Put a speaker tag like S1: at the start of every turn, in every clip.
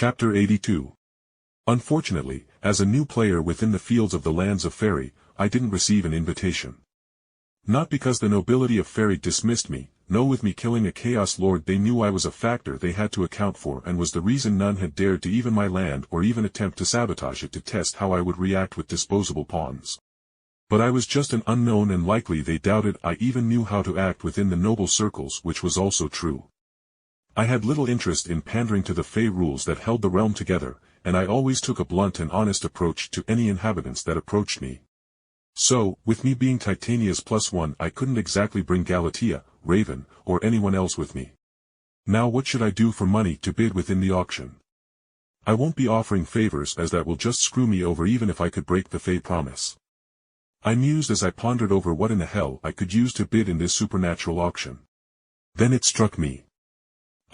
S1: Chapter 82. Unfortunately, as a new player within the fields of the lands of Fairy, I didn't receive an invitation. Not because the nobility of Fairy dismissed me, no, with me killing a Chaos Lord they knew I was a factor they had to account for and was the reason none had dared to even my land or even attempt to sabotage it to test how I would react with disposable pawns. But I was just an unknown and likely they doubted I even knew how to act within the noble circles, which was also true. I had little interest in pandering to the Fey rules that held the realm together, and I always took a blunt and honest approach to any inhabitants that approached me. So, with me being Titania's +1, I couldn't exactly bring Galatea, Raven, or anyone else with me. Now what should I do for money to bid within the auction? I won't be offering favors as that will just screw me over even if I could break the Fey promise. I mused as I pondered over what in the hell I could use to bid in this supernatural auction. Then it struck me.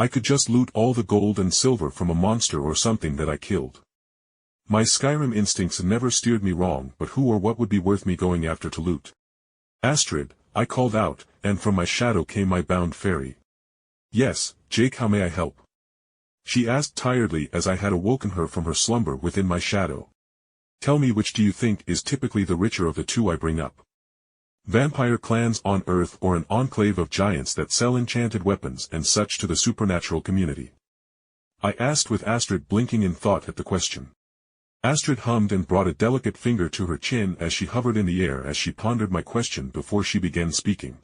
S1: I could just loot all the gold and silver from a monster or something that I killed. My Skyrim instincts never steered me wrong, but who or what would be worth me going after to loot? Astrid, I called out, and from my shadow came my bound fairy. Yes, Jake, how may I help? She asked tiredly as I had awoken her from her slumber within my shadow. Tell me, which do you think is typically the richer of the two I bring up? Vampire clans on Earth or an enclave of giants that sell enchanted weapons and such to the supernatural community? I asked with Astrid blinking in thought at the question. Astrid hummed and brought a delicate finger to her chin as she hovered in the air as she pondered my question before she began speaking.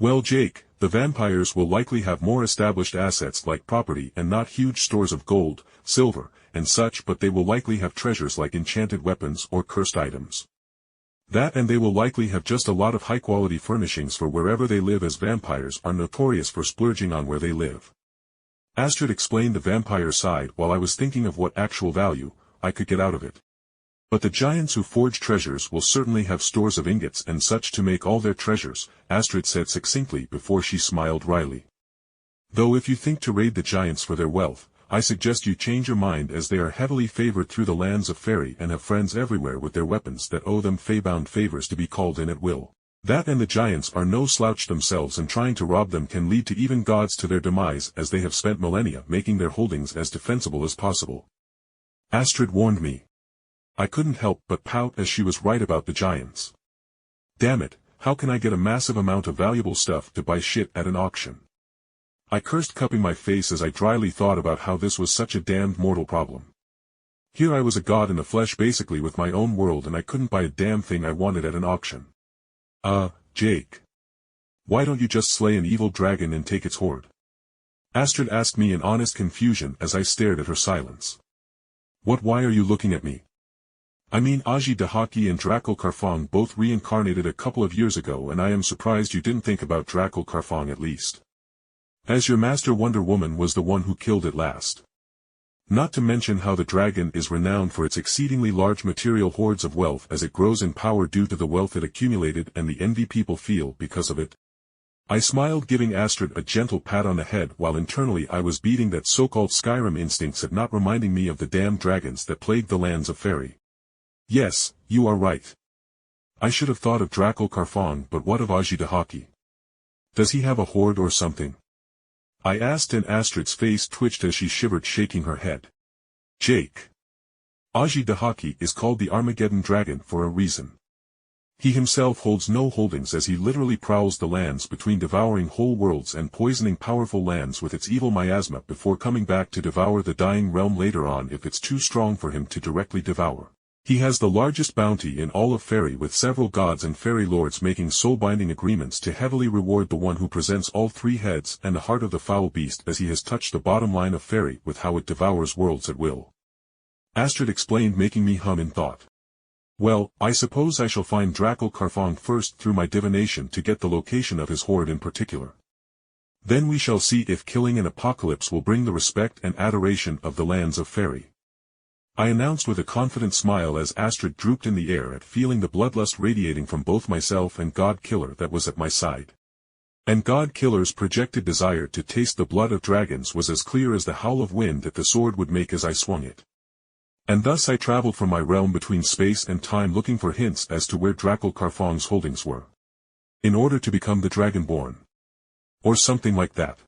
S1: Well, Jake, the vampires will likely have more established assets like property and not huge stores of gold, silver, and such, but they will likely have treasures like enchanted weapons or cursed items. That, and they will likely have just a lot of high-quality furnishings for wherever they live, as vampires are notorious for splurging on where they live. Astrid explained the vampire side while I was thinking of what actual value I could get out of it. But the giants who forge treasures will certainly have stores of ingots and such to make all their treasures, Astrid said succinctly before she smiled wryly. Though if you think to raid the giants for their wealth, I suggest you change your mind, as they are heavily favored through the lands of Fairy and have friends everywhere with their weapons that owe them Feybound favors to be called in at will. That, and the giants are no slouch themselves, and trying to rob them can lead to even gods to their demise, as they have spent millennia making their holdings as defensible as possible. Astrid warned me. I couldn't help but pout as she was right about the giants. Damn it, how can I get a massive amount of valuable stuff to buy shit at an auction? I cursed, cupping my face as I dryly thought about how this was such a damned mortal problem. Here I was, a god in the flesh basically with my own world, and I couldn't buy a damn thing I wanted at an auction. Jake. Why don't you just slay an evil dragon and take its hoard? Astrid asked me in honest confusion as I stared at her silence. What, why are you looking at me? I mean, Azazyel and Drakul Karfong both reincarnated a couple of years ago, and I am surprised you didn't think about Drakul Karfong at least. As your master Wonder Woman was the one who killed it last. Not to mention how the dragon is renowned for its exceedingly large material hoards of wealth as it grows in power due to the wealth it accumulated and the envy people feel because of it. I smiled, giving Astrid a gentle pat on the head while internally I was beating that so-called Skyrim instincts at not reminding me of the damn dragons that plagued the lands of Fairy. Yes, you are right. I should have thought of Drakul Karfong, but what of Azazyel? Does he have a hoard or something? I asked, and Astrid's face twitched as she shivered, shaking her head. Jake. Azazyel is called the Armageddon Dragon for a reason. He himself holds no holdings, as he literally prowls the lands between, devouring whole worlds and poisoning powerful lands with its evil miasma before coming back to devour the dying realm later on if it's too strong for him to directly devour. He has the largest bounty in all of Fairy, with several gods and fairy lords making soul-binding agreements to heavily reward the one who presents all three heads and the heart of the foul beast, as he has touched the bottom line of Fairy with how it devours worlds at will. Astrid explained, making me hum in thought. Well, I suppose I shall find Drakul Karfong first through my divination to get the location of his hoard in particular. Then we shall see if killing an apocalypse will bring the respect and adoration of the lands of Fairy. I announced with a confident smile as Astrid drooped in the air at feeling the bloodlust radiating from both myself and God Killer that was at my side. And God Killer's projected desire to taste the blood of dragons was as clear as the howl of wind that the sword would make as I swung it. And thus I traveled from my realm between space and time, looking for hints as to where Drakul Karfong's holdings were. In order to become the Dragonborn. Or something like that.